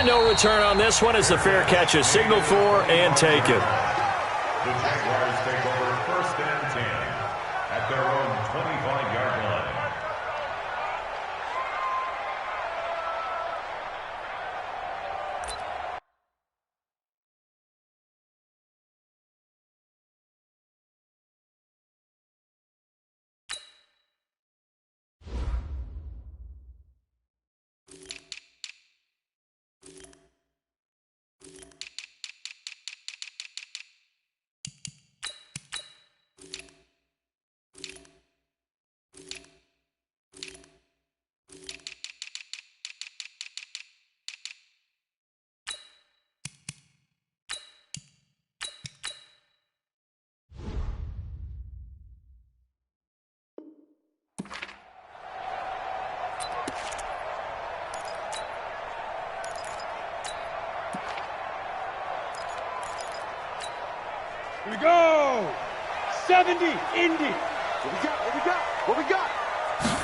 And no return on this one as the fair catch is signaled for and taken. The Jaguars take over 1st and 10 at their own 25-yard line. Here we go! 70, Indy! What we got?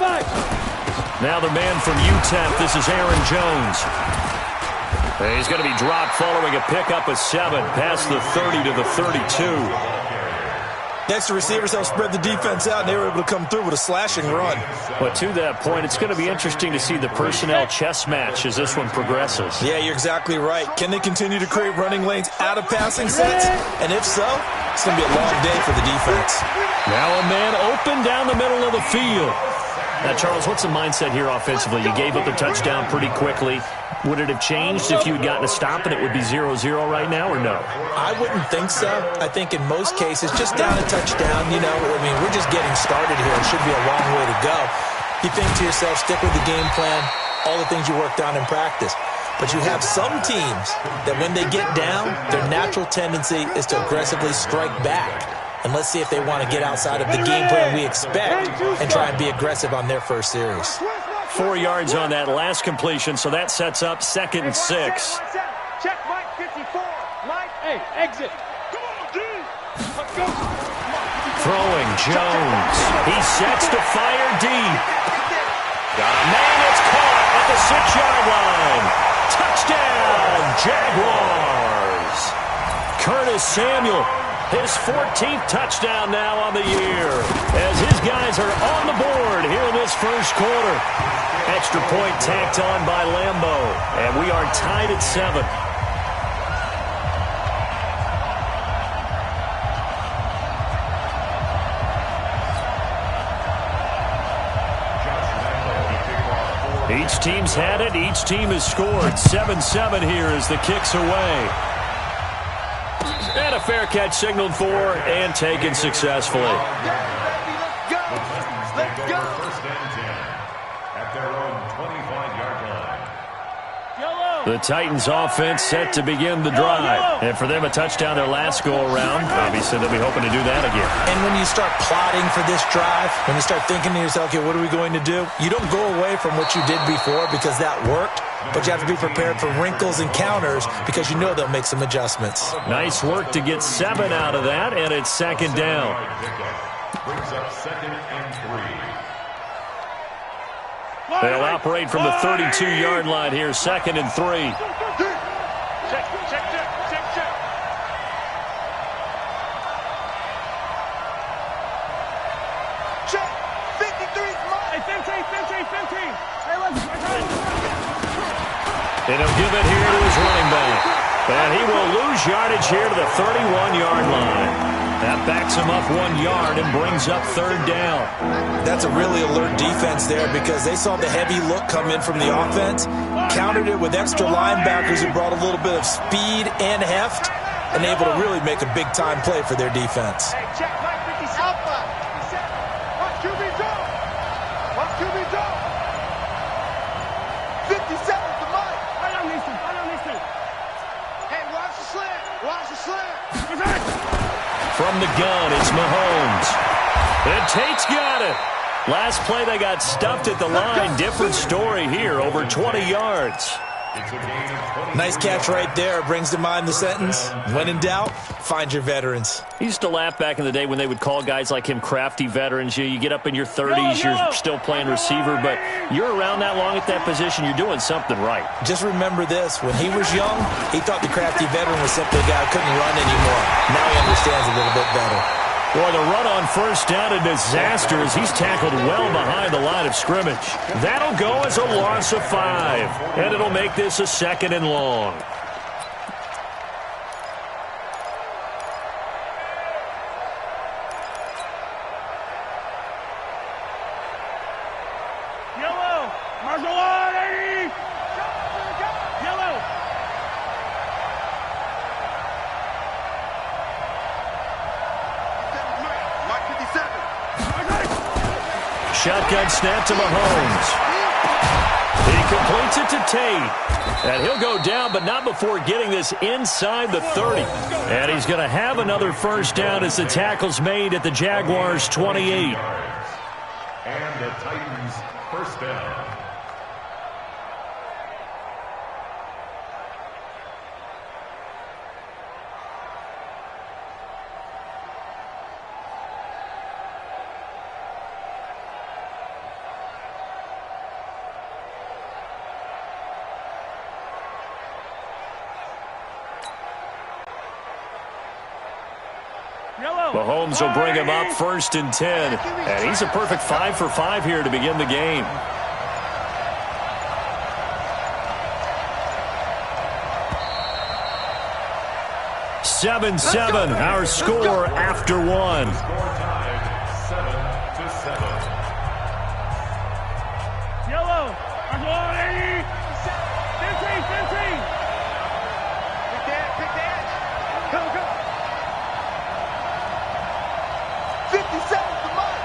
5! Now the man from UTEP, this is Aaron Jones. He's going to be dropped following a pickup of 7, past the 30 to the 32. Next, the receivers help spread the defense out, and they were able to come through with a slashing run. But to that point, it's going to be interesting to see the personnel chess match as this one progresses. Yeah, you're exactly right. Can they continue to create running lanes out of passing sets? And if so, it's going to be a long day for the defense. Now a man open down the middle of the field. Now, Charles, what's the mindset here offensively? You gave up the touchdown pretty quickly. Would it have changed if you had gotten a stop and it would be 0-0 right now, or no? I wouldn't think so. I think in most cases, just down a touchdown, you know, I mean, we're just getting started here. It should be a long way to go. You think to yourself, stick with the game plan, all the things you worked on in practice. But you have some teams that when they get down, their natural tendency is to aggressively strike back. And let's see if they want to get outside of the game plan we expect and try and be aggressive on their first series. 4 yards on that last completion, so that sets up 2nd and 6. Check Mike 54. Mike, hey, exit. Come on, D. Let's go. Throwing Jones. He sets to fire deep. Got a man that's caught at the 6-yard line. Touchdown, Jaguars. Curtis Samuel. His 14th touchdown now on the year as his guys are on the board here in this first quarter. Extra point tacked on by Lambeau, and we are tied at 7. Each team's had it. Each team has scored. 7-7 here as the kick's away. And a fair catch signaled for and taken successfully. Let's go. First and 10 at their own 25-yard line. The Titans offense set to begin the drive. And for them, a touchdown their last go-around. Obviously, they'll be hoping to do that again. And when you start plotting for this drive, when you start thinking to yourself, okay, what are we going to do? You don't go away from what you did before because that worked. But you have to be prepared for wrinkles and counters because you know they'll make some adjustments. Nice work to get 7 out of that, and it's 2nd down. Brings up 2nd and 3. They'll operate from the 32-yard line here, 2nd and 3. Check. Check. 53's mine. Hey, 15. Hey, let's And he'll give it here to his running back. And he will lose yardage here to the 31-yard line. That backs him up 1 yard and brings up 3rd down. That's a really alert defense there because they saw the heavy look come in from the offense, countered it with extra linebackers who brought a little bit of speed and heft, and able to really make a big-time play for their defense. Hey, check Mike 50 Alpha. Watch QB zone. Watch QB zone. 57's the Mike. I don't listen. Hey, watch the slant. From the gun, it's Mahomes. And Tate's got it. Last play, they got stuffed at the line. Different story here, over 20 yards. It's a gain of 20. Nice catch right there. Brings to mind the sentence, when in doubt, find your veterans. He used to laugh back in the day when they would call guys like him crafty veterans. You get up in your 30s, you're still playing receiver, but you're around that long at that position, you're doing something right. Just remember this. When he was young, he thought the crafty veteran was simply a guy who couldn't run anymore. Now he understands a little bit better. Boy, the run on first down, a disaster as he's tackled well behind the line of scrimmage. That'll go as a loss of 5, and it'll make this a 2nd and long. Yellow. Marshall on, 80. Yellow. Shotgun snap to Mahomes. He completes it to Tate. And he'll go down, but not before getting this inside the 30. And he's going to have another first down as the tackle's made at the Jaguars' 28. And the Titans first down. Mahomes will bring him up 1st and 10. And he's a perfect 5 for 5 here to begin the game. Seven, our score after 1. Score tied 7-7. Yellow. Marshall on, 80. 15. Pick that. Go. 57's the mark.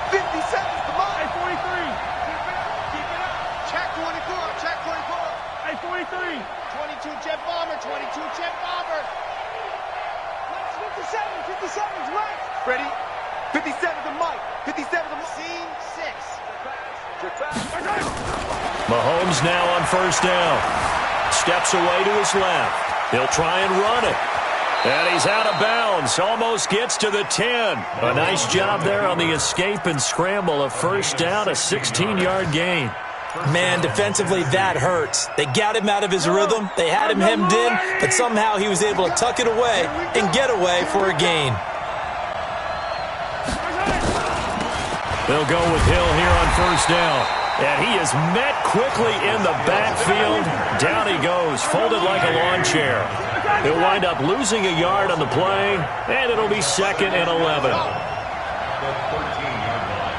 57's the mark. 43. Keep it up. Check 24. 43. 22 jet bomber. 22 jet bomber. 57's right. Ready? 57's the mic. 57's the scene 6. Mahomes now on first down. Steps away to his left. He'll try and run it. And he's out of bounds. Almost gets to the 10. A nice job there on the escape and scramble. A first down, a 16-yard gain. Man, defensively, that hurts. They got him out of his rhythm. They had him hemmed in, but somehow he was able to tuck it away and get away for a gain. They'll go with Hill here on first down. And he is met quickly in the backfield. Down he goes, folded like a lawn chair. He'll wind up losing a yard on the play, and it'll be 2nd and 11. The 13-yard line.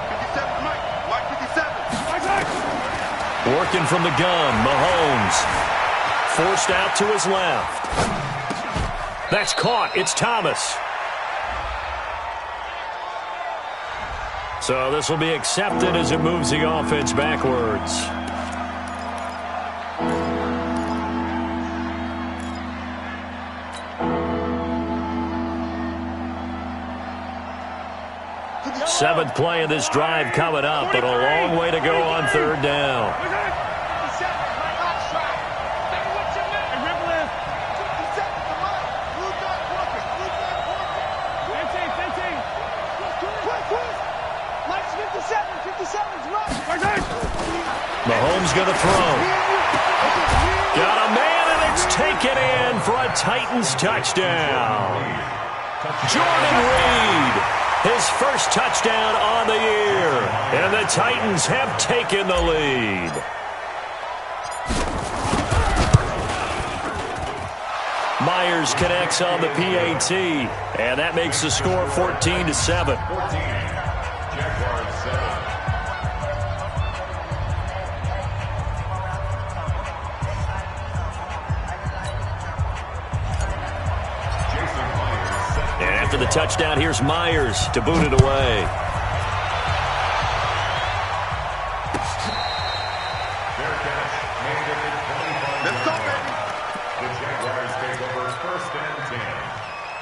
57 Mike. Mike 57. Working from the gun, Mahomes. Forced out to his left. That's caught. It's Thomas. So this will be accepted as it moves the offense backwards. Seventh play of this drive coming up, but a long way to go on 3rd down. Mahomes going to throw. Got a man, and it's taken in for a Titans touchdown. Jordan Reed, his first touchdown on the year, and the Titans have taken the lead. Myers connects on the PAT, and that makes the score 14-7. 14. Jaguars 7. After the touchdown, here's Myers to boot it away. Fair catch made at the 25-yard line. The Jaguars take over 1st and 10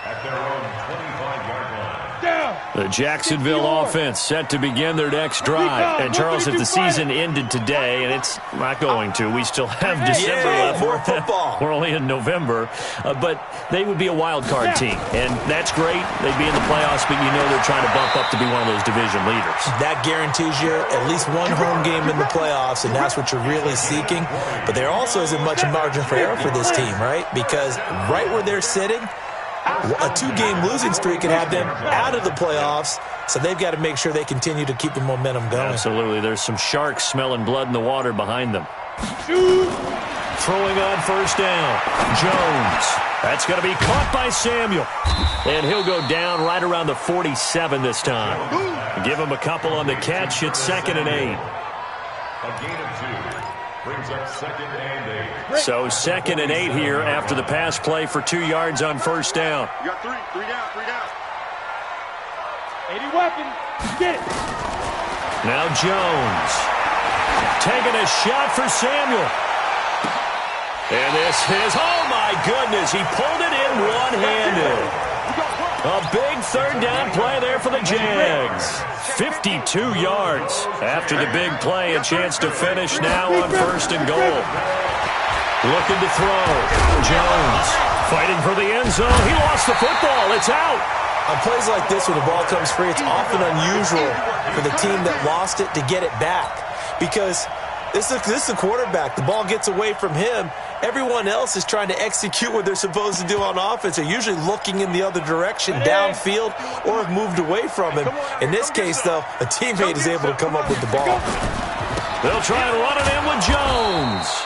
at their own 25-yard line. The Jacksonville offense set to begin their next drive. And, Charles, if the season ended today, and it's not going to, we still have December left. More football. We're only in November. But they would be a wild card team. And that's great. They'd be in the playoffs, but you know they're trying to bump up to be one of those division leaders. That guarantees you at least one home game in the playoffs, and that's what you're really seeking. But there also isn't much margin for error for this team, right? Because right where they're sitting, a 2-game losing streak can have them out of the playoffs, so they've got to make sure they continue to keep the momentum going. Absolutely. There's some sharks smelling blood in the water behind them. Throwing on first down. Jones. That's going to be caught by Samuel. And he'll go down right around the 47 this time. Give him a couple on the catch. It's 2nd and 8. A gain of 2. Brings up 2nd and 8. So 2nd and 8 here after the pass play for 2 yards on first down. You got 3 down. 80 weapons. Get it. Now Jones. Taking a shot for Samuel. And this is, oh my goodness, he pulled it in one-handed. A big 3rd down play there for the Jags. 52 yards after the big play. A chance to finish now on 1st and goal. Looking to throw. Jones fighting for the end zone. He lost the football. It's out. On plays like this, when the ball comes free, it's often unusual for the team that lost it to get it back. Because this is the quarterback. The ball gets away from him. Everyone else is trying to execute what they're supposed to do on offense. They're usually looking in the other direction, downfield, or have moved away from him. In this case, though, a teammate is able to come up with the ball. They'll try and run it in with Jones.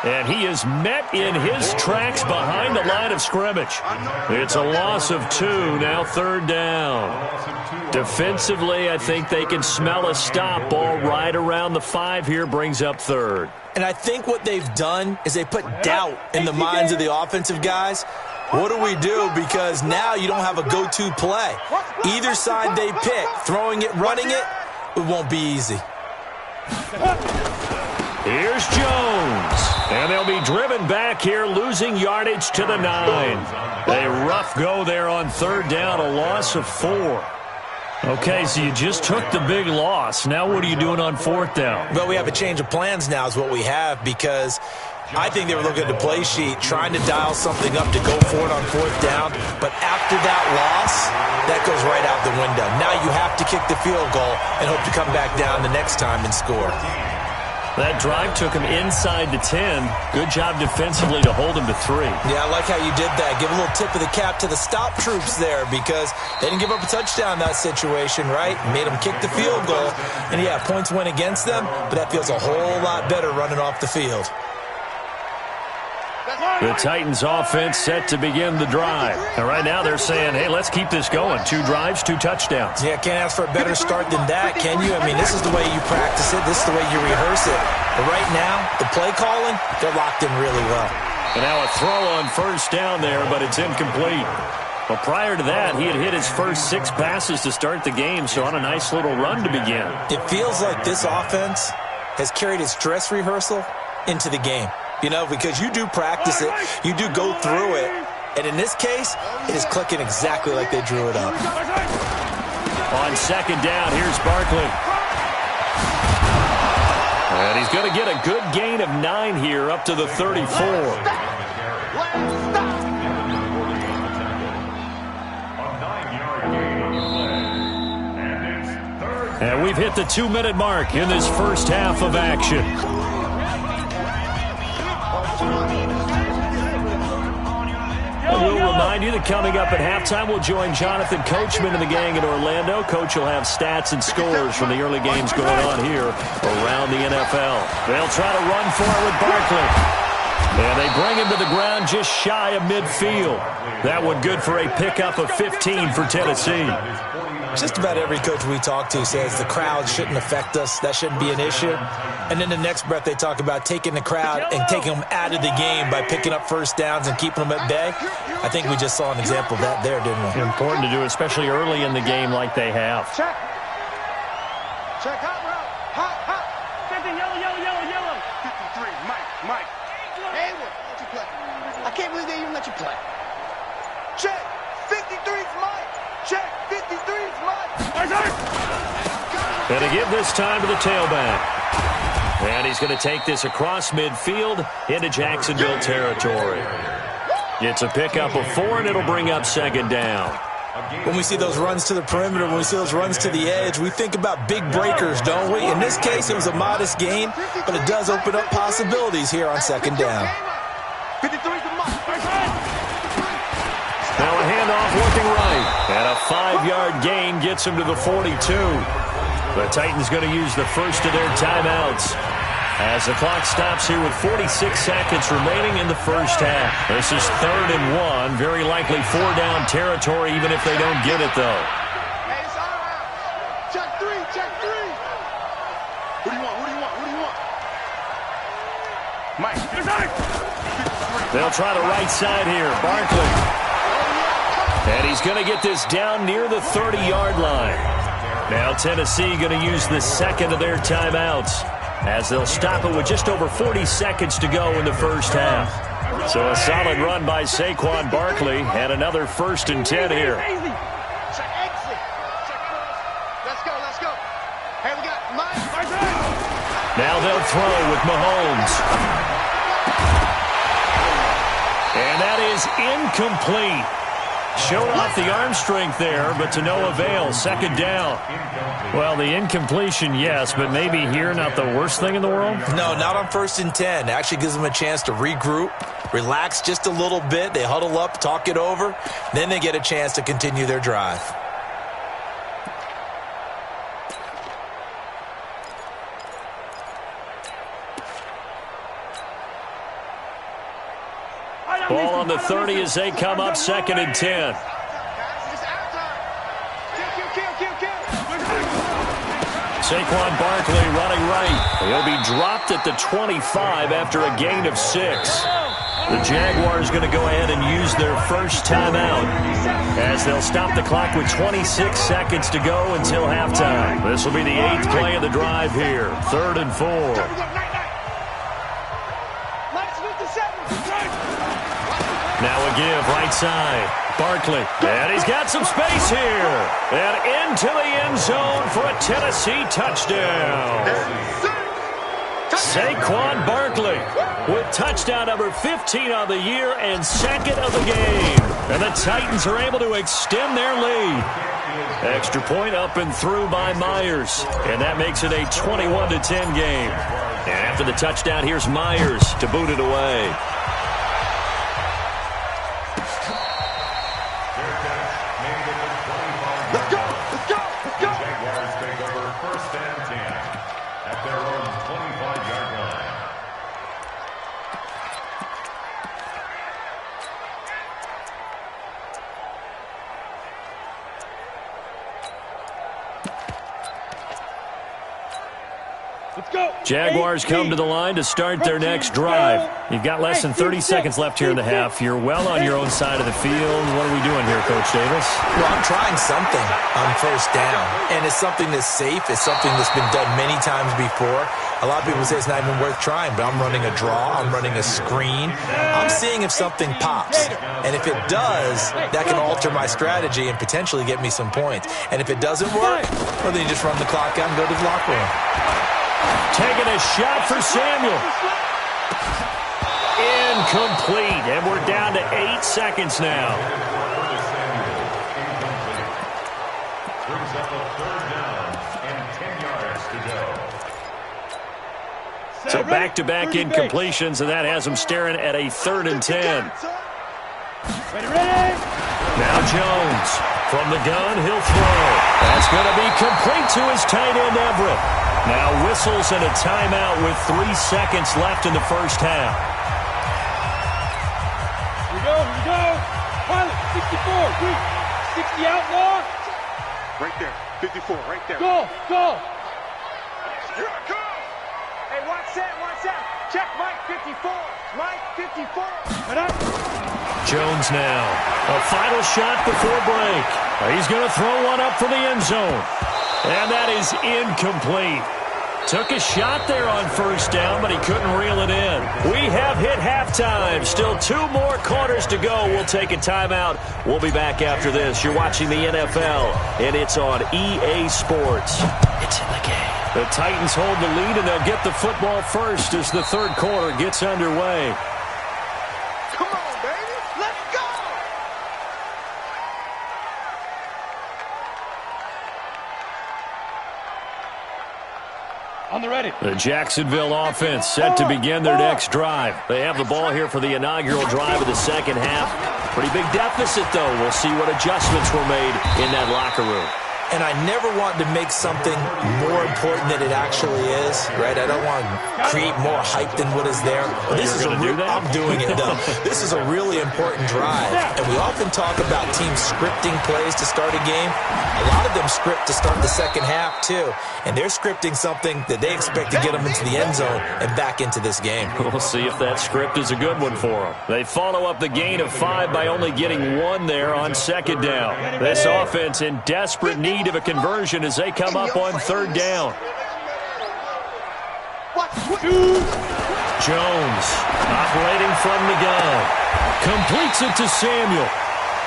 And he is met in his tracks behind the line of scrimmage. It's a loss of 2, now 3rd down. Defensively, I think they can smell a stop. Ball right around the 5 here, brings up 3rd. And I think what they've done is they put doubt in the minds of the offensive guys. What do we do? Because now you don't have a go-to play. Either side they pick, throwing it, running it, it won't be easy. Here's Jones. And they'll be driven back here, losing yardage to the 9. A rough go there on 3rd down, a loss of 4. Okay, so you just took the big loss. Now what are you doing on 4th down? Well, we have a change of plans now is what we have, because I think they were looking at the play sheet, trying to dial something up to go for it on 4th down. But after that loss, that goes right out the window. Now you have to kick the field goal and hope to come back down the next time and score. That drive took him inside the 10. Good job defensively to hold him to 3. Yeah, I like how you did that. Give a little tip of the cap to the stop troops there, because they didn't give up a touchdown in that situation, right? Made them kick the field goal. And, yeah, points went against them, but that feels a whole lot better running off the field. The Titans offense set to begin the drive. And right now they're saying, hey, let's keep this going. 2 drives, 2 touchdowns. Yeah, can't ask for a better start than that, can you? I mean, this is the way you practice it. This is the way you rehearse it. But right now, the play calling, they're locked in really well. And now a throw on first down there, but it's incomplete. Well, prior to that, he had hit his first 6 passes to start the game, so on a nice little run to begin. It feels like this offense has carried its dress rehearsal into the game. You know, because you do practice it, you do go through it, and in this case, it is clicking exactly like they drew it up. On 2nd down, here's Barkley. And he's going to get a good gain of 9 here, up to the 34. And we've hit the 2-minute mark in this first half of action. We'll remind you that coming up at halftime, we'll join Jonathan Coachman and the gang in Orlando. Coach will have stats and scores from the early games going on here around the NFL. They'll try to run for it with Barkley. And they bring him to the ground just shy of midfield. That one good for a pickup of 15 for Tennessee. Just about every coach we talk to says the crowd shouldn't affect us. That shouldn't be an issue. And then the next breath they talk about taking the crowd and taking them out of the game by picking up first downs and keeping them at bay. I think we just saw an example of that there, didn't we? Important to do, especially early in the game like they have. Check. Check, hot route. Hot. 50, yellow. 53, Mike. Hey, what? Let you play. I can't believe they even let you play. Check. 53's Mike. Check. 53's mine. And to give this time to the tailback. And he's going to take this across midfield into Jacksonville territory. It's a pickup of 4, and it'll bring up second down. When we see those runs to the perimeter, when we see those runs to the edge, we think about big breakers, don't we? In this case, it was a modest gain, but it does open up possibilities here on second down. 53's the mine. Now a handoff looking right. And a 5-yard gain gets him to the 42. The Titans going to use the first of their timeouts as the clock stops here with 46 seconds remaining in the first half. This is 3rd and 1. Very likely 4-down territory, even if they don't get it, though. Hey, it's all right. Check 3. Check 3. Who do you want? Who do you want? Who do you want? Mike. They'll try the right side here. Barkley. And he's going to get this down near the 30-yard line. Now Tennessee going to use the second of their timeouts as they'll stop it with just over 40 seconds to go in the first half. So a solid run by Saquon Barkley and another 1st and 10 here. Check exit. Check first. Let's go. Let's go. Hey, we got Mike. Now they'll throw with Mahomes. And that is incomplete. Showed off the arm strength there, but to no avail. Second down. Well, the incompletion, yes, but maybe here not the worst thing in the world? No, not on 1st and 10. It actually gives them a chance to regroup, relax just a little bit. They huddle up, talk it over. Then they get a chance to continue their drive. Ball on the 30 as they come up 2nd and 10. Saquon Barkley running right. He'll be dropped at the 25 after a gain of 6. The Jaguars going to go ahead and use their first timeout as they'll stop the clock with 26 seconds to go until halftime. This will be the 8th play of the drive here. 3rd and 4. Now a give right side. Barkley. And he's got some space here. And into the end zone for a Tennessee touchdown. Saquon Barkley with touchdown number 15 of the year and 2nd of the game. And the Titans are able to extend their lead. Extra point up and through by Myers. And that makes it a 21-10 game. And after the touchdown, here's Myers to boot it away. Let's go. Let's go. Let's go. Jaguars take over 1st and 10 at their own 25-yard line. Let's go. Jaguars come to the line to start their next drive. You've got less than 30 seconds left here in the half. You're well on your own side of the field. What are we doing here, Coach Davis? Well, I'm trying something on 1st down, and it's something that's safe. It's something that's been done many times before. A lot of people say it's not even worth trying, but I'm running a draw. I'm running a screen. I'm seeing if something pops, and if it does, that can alter my strategy and potentially get me some points. And if it doesn't work, well, then you just run the clock out and go to the locker room. Taking a shot for Samuel. Incomplete, and we're down to 8 seconds now. Brings up a 3rd down and 10 yards to go. So back-to-back incompletions, and that has them staring at a 3rd and 10. Ready. Now Jones from the gun, he'll throw. That's going to be complete to his tight end Everett. Now whistles and a timeout with 3 seconds left in the first half. Here we go. Pilot, 64. Quick. 60 outlaw. Right there. 54, right there. Go. Here I come. Hey, watch that. Check Mike 54. Mike 54. Jones now. A final shot before break. He's going to throw one up for the end zone. And that is incomplete. Took a shot there on first down, but he couldn't reel it in. We have hit halftime. Still 2 more quarters to go. We'll take a timeout. We'll be back after this. You're watching the NFL, and it's on EA Sports. It's in the game. The Titans hold the lead, and they'll get the football first as the third quarter gets underway. Come on, baby. Let's go. On the ready. The Jacksonville offense set to begin their next drive. They have the ball here for the inaugural drive of the second half. Pretty big deficit, though. We'll see what adjustments were made in that locker room. And I never want to make something more important than it actually is, right? I don't want to create more hype than what is there. But this is I'm doing it, though. This is a really important drive. And we often talk about teams scripting plays to start a game. A lot of them script to start the second half, too. And they're scripting something that they expect to get them into the end zone and back into this game. We'll see if that script is a good one for them. They follow up the gain of 5 by only getting 1 there on second down. This offense in desperate need of a conversion as they come up on third down. Jones operating from the gun. Completes it to Samuel.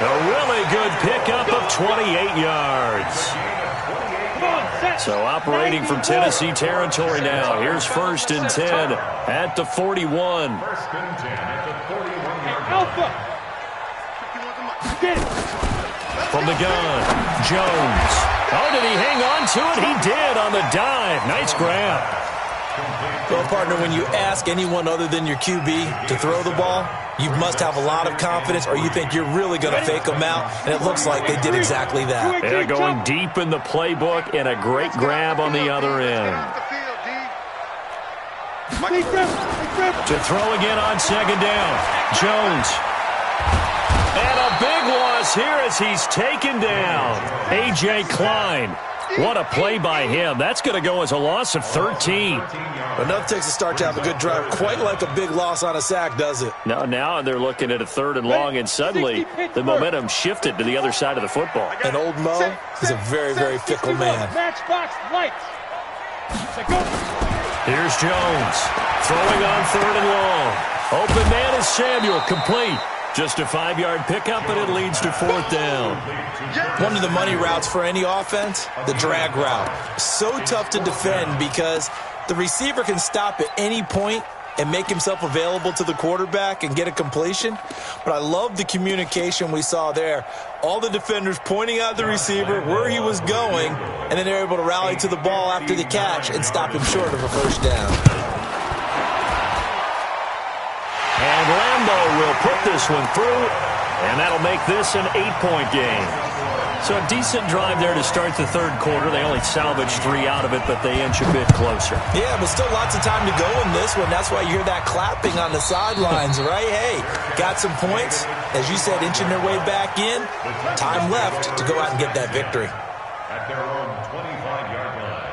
A really good pickup of 28 yards. So operating from Tennessee territory now. Here's 1st and 10 at the 41. First and 10 at the 41-yard line. From the gun, Jones. Oh, did he hang on to it? He did on the dive. Nice grab. Well, partner, when you ask anyone other than your QB to throw the ball, you must have a lot of confidence or you think you're really going to fake them out, and it looks like they did exactly that. Yeah, going deep in the playbook and a great grab on the other end. To throw again on second down, Jones. And a big loss here as he's taken down. A.J. Klein. What a play by him. That's going to go as a loss of 13. Enough takes a start to have a good drive. Quite like a big loss on a sack, does it? Now they're looking at a 3rd and long, and suddenly the momentum shifted to the other side of the football. And old Mo is a very, very fickle man. Matchbox lights. Here's Jones. Throwing on 3rd and long. Open man is Samuel. Complete. Just a 5-yard pickup, and it leads to 4th down. One of the money routes for any offense, the drag route. So tough to defend because the receiver can stop at any point and make himself available to the quarterback and get a completion. But I love the communication we saw there. All the defenders pointing out the receiver, where he was going, and then they're able to rally to the ball after the catch and stop him short of a first down. And Lambeau will put this one through, and that'll make this an 8-point game. So a decent drive there to start the third quarter. They only salvaged 3 out of it, but they inch a bit closer. Yeah, but still lots of time to go in this one. That's why you hear that clapping on the sidelines, right? Hey, got some points. As you said, inching their way back in. Time left to go out and get that victory. At their own 25-yard line.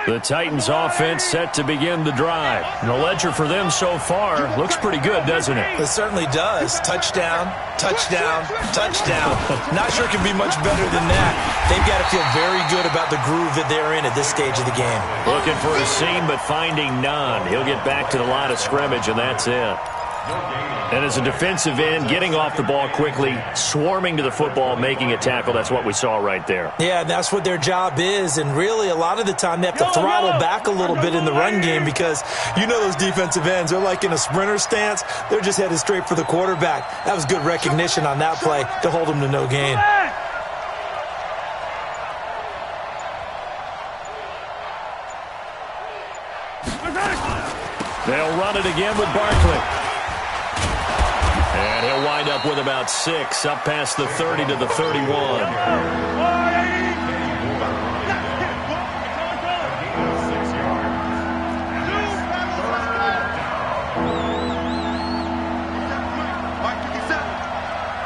The Titans offense set to begin the drive. And the ledger for them so far looks pretty good, doesn't it? It certainly does. Touchdown, touchdown, touchdown. Not sure it can be much better than that. They've got to feel very good about the groove that they're in at this stage of the game. Looking for a seam, but finding none. He'll get back to the line of scrimmage, and that's it. And as a defensive end, getting off the ball quickly, swarming to the football, making a tackle, that's what we saw right there. Yeah, that's what their job is, and really a lot of the time they have to throttle back a little bit in the run game because you know those defensive ends, they're like in a sprinter stance. They're just headed straight for the quarterback. That was good recognition on that play to hold them to no gain. They'll run it again with Barkley. And he'll wind up with about 6, up past the 30 to the 31.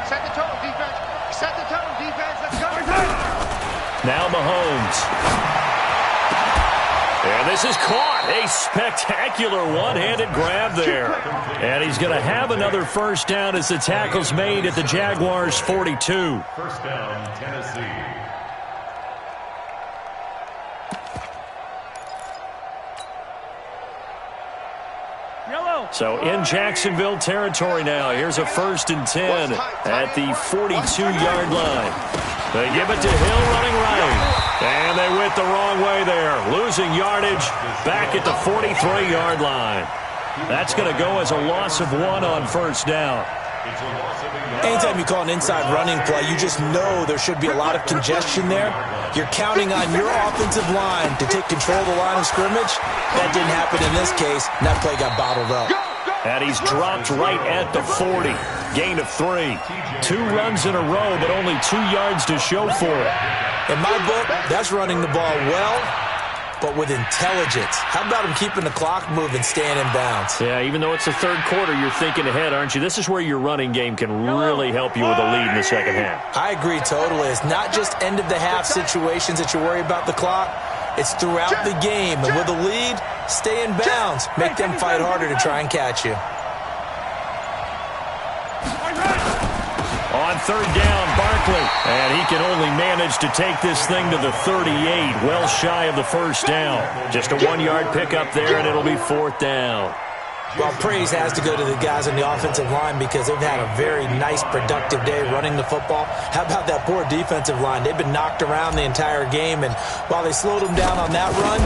Set the tone, defense. Set the tone, defense. Let's go. Now Mahomes. And this is caught. A spectacular one-handed grab there. And he's going to have another first down as the tackle's made at the Jaguars' 42. First down, Tennessee. So in Jacksonville territory now. Here's a 1st and 10 at the 42-yard line. They give it to Hill running right. And they went the wrong way there. Losing yardage back at the 43-yard line. That's going to go as a loss of 1 on first down. Anytime you call an inside running play, you just know there should be a lot of congestion there. You're counting on your offensive line to take control of the line of scrimmage. That didn't happen in this case, and that play got bottled up. And he's dropped right at the 40. Gain of 3. 2 runs in a row, but only 2 yards to show for it. In my book, that's running the ball well, but with intelligence. How about him keeping the clock moving, staying in bounds? Yeah, even though it's the third quarter, you're thinking ahead, aren't you? This is where your running game can really help you with a lead in the second half. I agree totally. It's not just end-of-the-half situations that you worry about the clock. It's throughout the game. And with a lead, stay in bounds. Make them fight harder to try and catch you. On third down, Barkley. And he can only manage to take this thing to the 38, well shy of the first down. Just a 1-yard pickup there, and it'll be 4th down. Well, praise has to go to the guys on the offensive line because they've had a very nice, productive day running the football. How about that poor defensive line? They've been knocked around the entire game, and while they slowed them down on that run,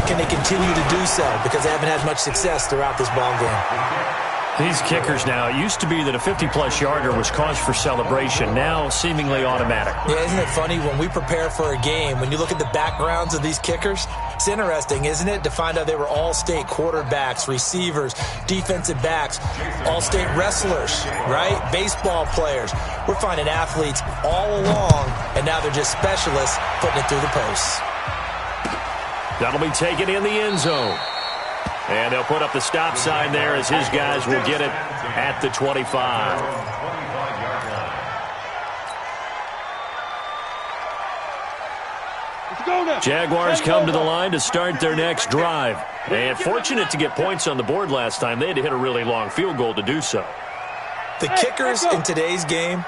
can they continue to do so? Because they haven't had much success throughout this ball game. These kickers now, it used to be that a 50-plus yarder was cause for celebration. Now, seemingly automatic. Yeah, isn't it funny when we prepare for a game, when you look at the backgrounds of these kickers, it's interesting, isn't it, to find out they were all-state quarterbacks, receivers, defensive backs, all-state wrestlers, right? Baseball players. We're finding athletes all along, and now they're just specialists putting it through the posts. That'll be taken in the end zone. And they'll put up the stop sign there as his guys will get it at the 25. Jaguars come to the line to start their next drive. And fortunate to get points on the board last time. They had to hit a really long field goal to do so. The kickers in today's game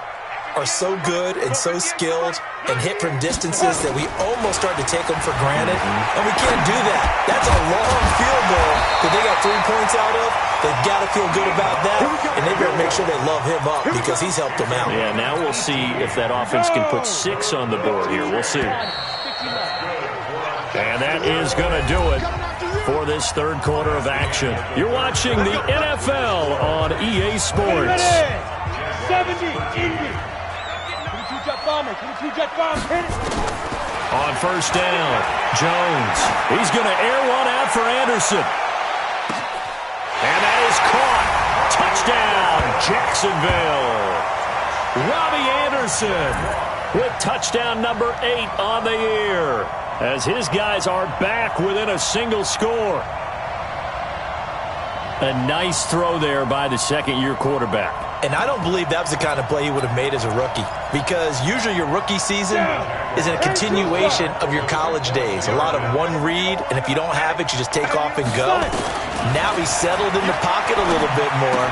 are so good and so skilled and hit from distances that we almost start to take them for granted. And we can't do that. That's a long field goal that they got 3 points out of. They've got to feel good about that, and they better make sure they love him up because he's helped them out. Yeah, now we'll see if that offense can put 6 on the board here. We'll see. And that is going to do it for this third quarter of action. You're watching the NFL on EA Sports. 70, Indy. 22 jet bomber, 22 jet bomb, hit it. On first down, Jones. He's going to air one out for Anderson. And that is caught. Touchdown, Jacksonville. Robbie Anderson with touchdown number 8 on the year as his guys are back within a single score. A nice throw there by the second-year quarterback. And I don't believe that was the kind of play he would have made as a rookie because usually your rookie season is a continuation of your college days. A lot of one read, and if you don't have it, you just take off and go. Now he's settled in the pocket a little bit more.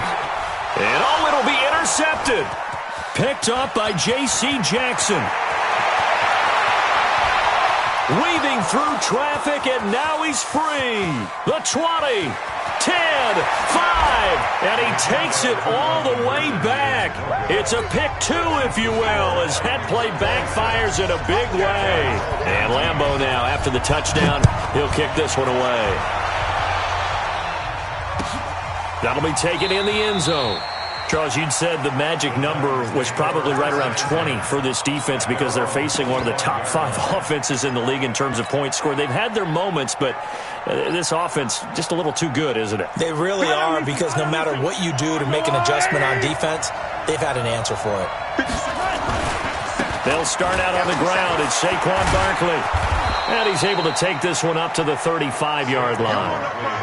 And it'll be intercepted. Picked up by J.C. Jackson. Weaving through traffic, and now he's free. The 20, 10, 5, and he takes it all the way back. It's a pick 2, if you will, as that play backfires in a big way. And Lambeau now, after the touchdown, he'll kick this one away. That'll be taken in the end zone. Charles, you'd said the magic number was probably right around 20 for this defense because they're facing one of the top 5 offenses in the league in terms of points scored. They've had their moments, but this offense just a little too good, isn't it? They really are because no matter what you do to make an adjustment on defense, they've had an answer for it. They'll start out on the ground. It's Saquon Barkley. And he's able to take this one up to the 35-yard line.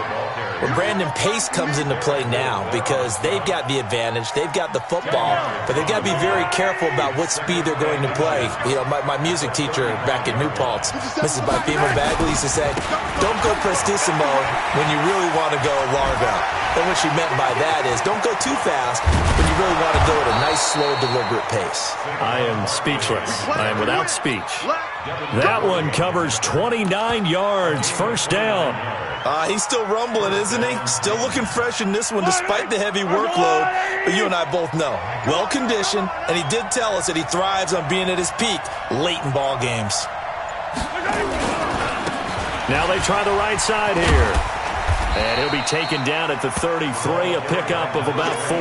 Well, Brandon, pace comes into play now because they've got the advantage. They've got the football, but they've got to be very careful about what speed they're going to play. You know, my music teacher back at New Paltz, Mrs. Bifema Bagley, used to say, don't go prestissimo when you really want to go largo. And what she meant by that is don't go too fast when you really want to go at a nice, slow, deliberate pace. I am speechless. I am without speech. That one covers 29 yards, first down. He's still rumbling, isn't he? Still looking fresh in this one despite the heavy workload. But you and I both know, well-conditioned, and he did tell us that he thrives on being at his peak late in ball games. Now they try the right side here. And he'll be taken down at the 33, a pickup of about 4.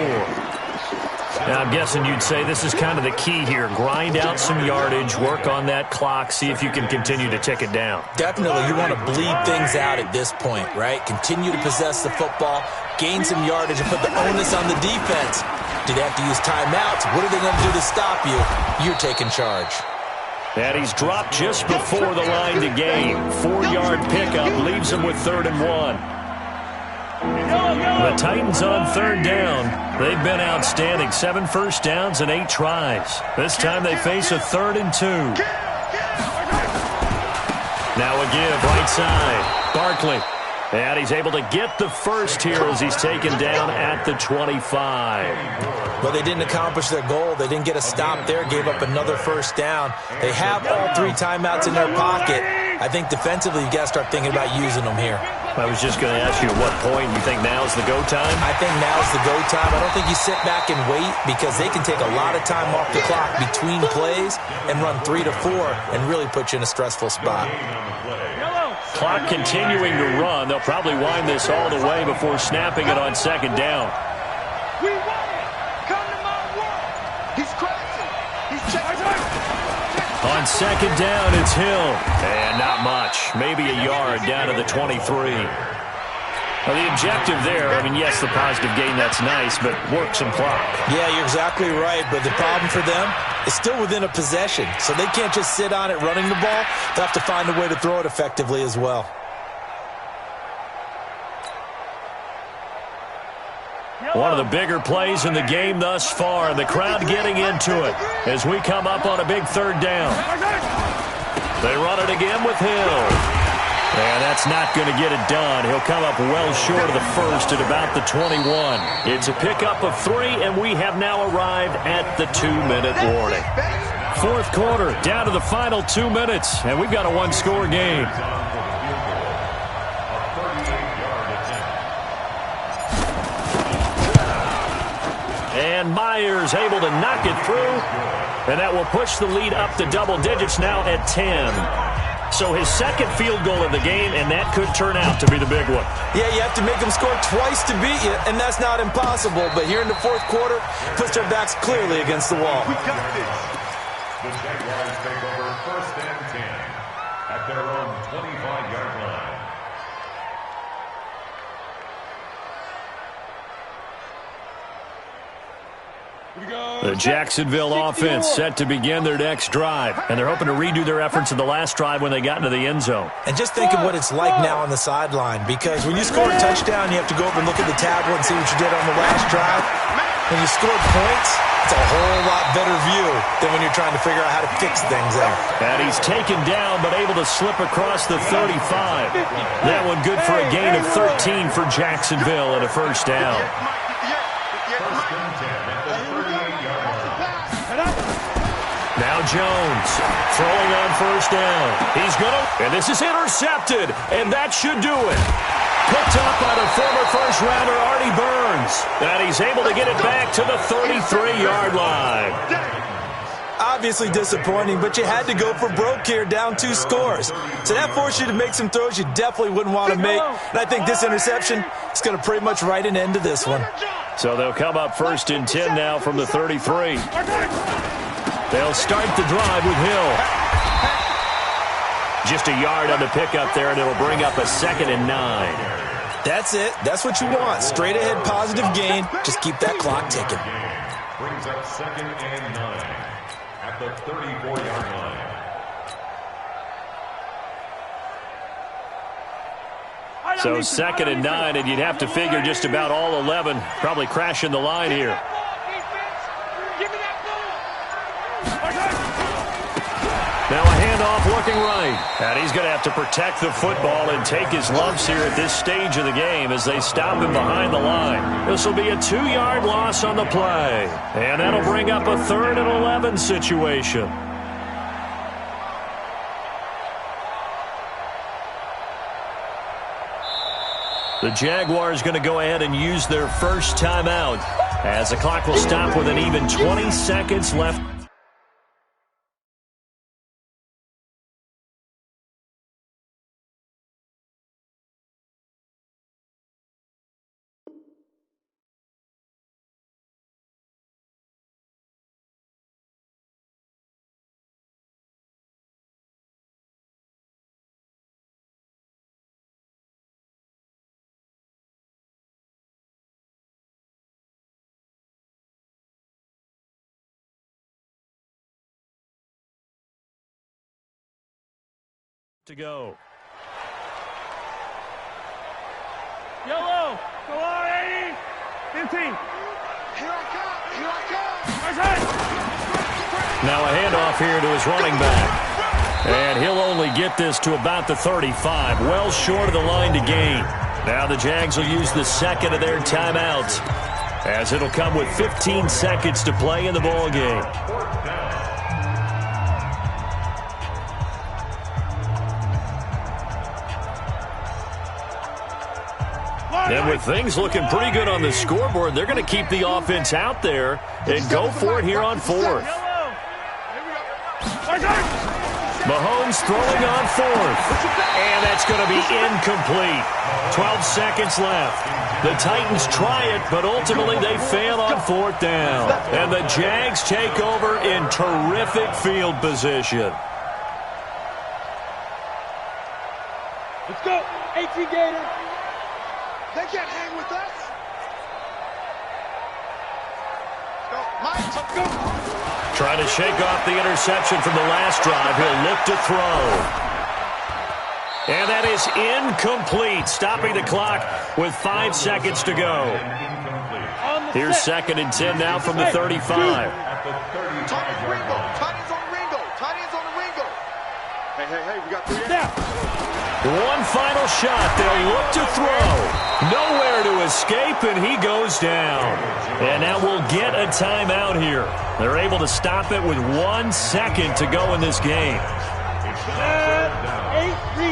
Now, I'm guessing you'd say this is kind of the key here. Grind out some yardage, work on that clock, see if you can continue to tick it down. Definitely. You want to bleed things out at this point, right? Continue to possess the football, gain some yardage, and put the onus on the defense. Do they have to use timeouts? What are they going to do to stop you? You're taking charge. And he's dropped just before the line to gain. 4-yard pickup leaves him with 3rd and 1. The Titans on 3rd down. They've been outstanding. 7 first downs and 8 tries. This time they face a 3rd and 2. Now a give, right side. Barkley. And he's able to get the first here as he's taken down at the 25. Well, they didn't accomplish their goal. They didn't get a stop there, gave up another first down. They have all 3 timeouts in their pocket. I think defensively you got to start thinking about using them here. I was just going to ask you at what point you think now's the go time? I think now's the go time. I don't think you sit back and wait because they can take a lot of time off the clock between plays and run 3 to 4 and really put you in a stressful spot. Clock continuing to run. They'll probably wind this all the way before snapping it on 2nd down. We won it. Come to my world. He's crashing. He's checking. On 2nd down, it's Hill. And not much. Maybe a yard down to the 23. Well, the objective there, I mean, yes, the positive gain, that's nice, but work some clock. Yeah, you're exactly right, but the problem for them is still within a possession, so they can't just sit on it running the ball. They'll have to find a way to throw it effectively as well. One of the bigger plays in the game thus far, and the crowd getting into it as we come up on a big 3rd down. They run it again with Hill. And that's not going to get it done. He'll come up well short of the first at about the 21. It's a pickup of 3, and we have now arrived at the 2-minute warning. 4th quarter, down to the final 2 minutes, and we've got a 1-score game. And Myers able to knock it through, and that will push the lead up to double digits now at 10. So his 2nd field goal of the game, and that could turn out to be the big one. Yeah, you have to make them score twice to beat you, and that's not impossible. But here in the 4th quarter, puts their backs clearly against the wall. We got this. The Jaguars take over 1st and 10 at their own 25-yard line. The Jacksonville offense set to begin their next drive, and they're hoping to redo their efforts in the last drive when they got into the end zone. And just think of what it's like now on the sideline, because when you score a touchdown, you have to go over and look at the tablet and see what you did on the last drive. When you score points, it's a whole lot better view than when you're trying to figure out how to fix things there. And he's taken down, but able to slip across the 35. That one good for a gain of 13 for Jacksonville and a first down. Now Jones throwing on first down. He's going to, and this is intercepted, and that should do it. Picked up by the former first-rounder Artie Burns, and he's able to get it back to the 33-yard line. Obviously disappointing, but you had to go for broke here, down 2 scores. So that forced you to make some throws you definitely wouldn't want to make. And I think this interception is going to pretty much write an end to this one. So they'll come up 1st and 10 now from the 33. They'll start the drive with Hill. Just a yard on the pickup there, and it'll bring up a 2nd and 9. That's it. That's what you want. Straight ahead positive gain. Just keep that clock ticking. Brings up 2nd and 9 at the 34-yard line. So 2nd and 9, and you'd have to figure just about all 11 probably crashing the line here. Now a handoff looking right. And he's going to have to protect the football and take his lumps here at this stage of the game as they stop him behind the line. This will be a 2-yard loss on the play. And that'll bring up a 3rd and 11 situation. The Jaguars going to go ahead and use their first timeout as the clock will stop with an even 20 seconds left. To go. Yellow. Go on, 80. 15. Here I come. Here I come. Now a handoff here to his running back. And he'll only get this to about the 35. Well short of the line to gain. Now the Jags will use the 2nd of their timeouts, as it'll come with 15 seconds to play in the ball game. And with things looking pretty good on the scoreboard, they're going to keep the offense out there and go for it here on 4th. Mahomes throwing on 4th. And that's going to be incomplete. 12 seconds left. The Titans try it, but ultimately they fail on 4th down. And the Jags take over in terrific field position. Let's go. 18 Gator. They can't hang with us. Go, Mike, let's go. Trying to shake off the interception from the last drive. He'll look to throw. And that is incomplete, stopping the clock with 5 seconds to go. Here's 2nd and 10 now from the 35. Tight ends on the Ringo. Tight ends on the Ringo. Hey, we got 3 now. One final shot. They'll look to throw. Nowhere to escape, and he goes down. And now we'll get a timeout here. They're able to stop it with 1 second to go in this game. 8 3.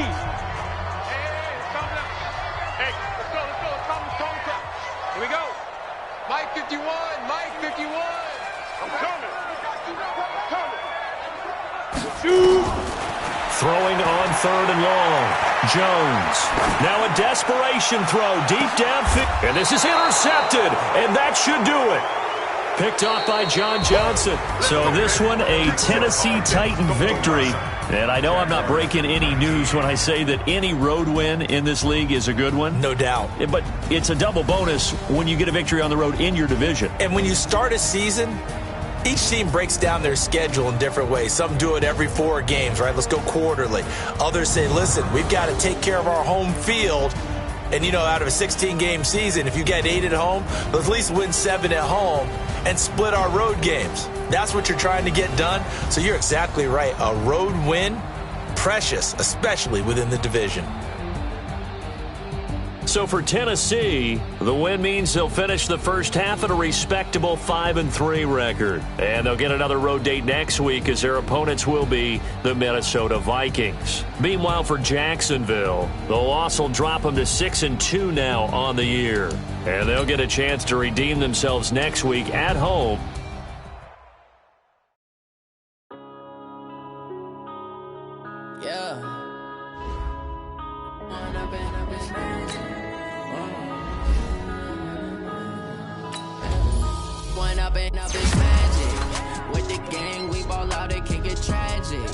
Hey, let's go. Here we go. Mike 51. I'm coming. Shoot. Throwing on 3rd and long. Jones. Now a desperation throw deep downfield. And this is intercepted. And that should do it. Picked off by John Johnson. So this one, a Tennessee Titan victory. And I know I'm not breaking any news when I say that any road win in this league is a good one. No doubt. But it's a double bonus when you get a victory on the road in your division. And when you start a season, each team breaks down their schedule in different ways. Some do it every 4 games, right? Let's go quarterly. Others say, listen, we've got to take care of our home field. And, out of a 16-game season, if you get 8 at home, let's at least win 7 at home and split our road games. That's what you're trying to get done. So you're exactly right. A road win, precious, especially within the division. So for Tennessee, the win means they'll finish the first half at a respectable 5-3 record. And they'll get another road date next week as their opponents will be the Minnesota Vikings. Meanwhile, for Jacksonville, the loss will drop them to 6-2 now on the year. And they'll get a chance to redeem themselves next week at home. Up it's magic. With the gang, we ball out, it can get tragic.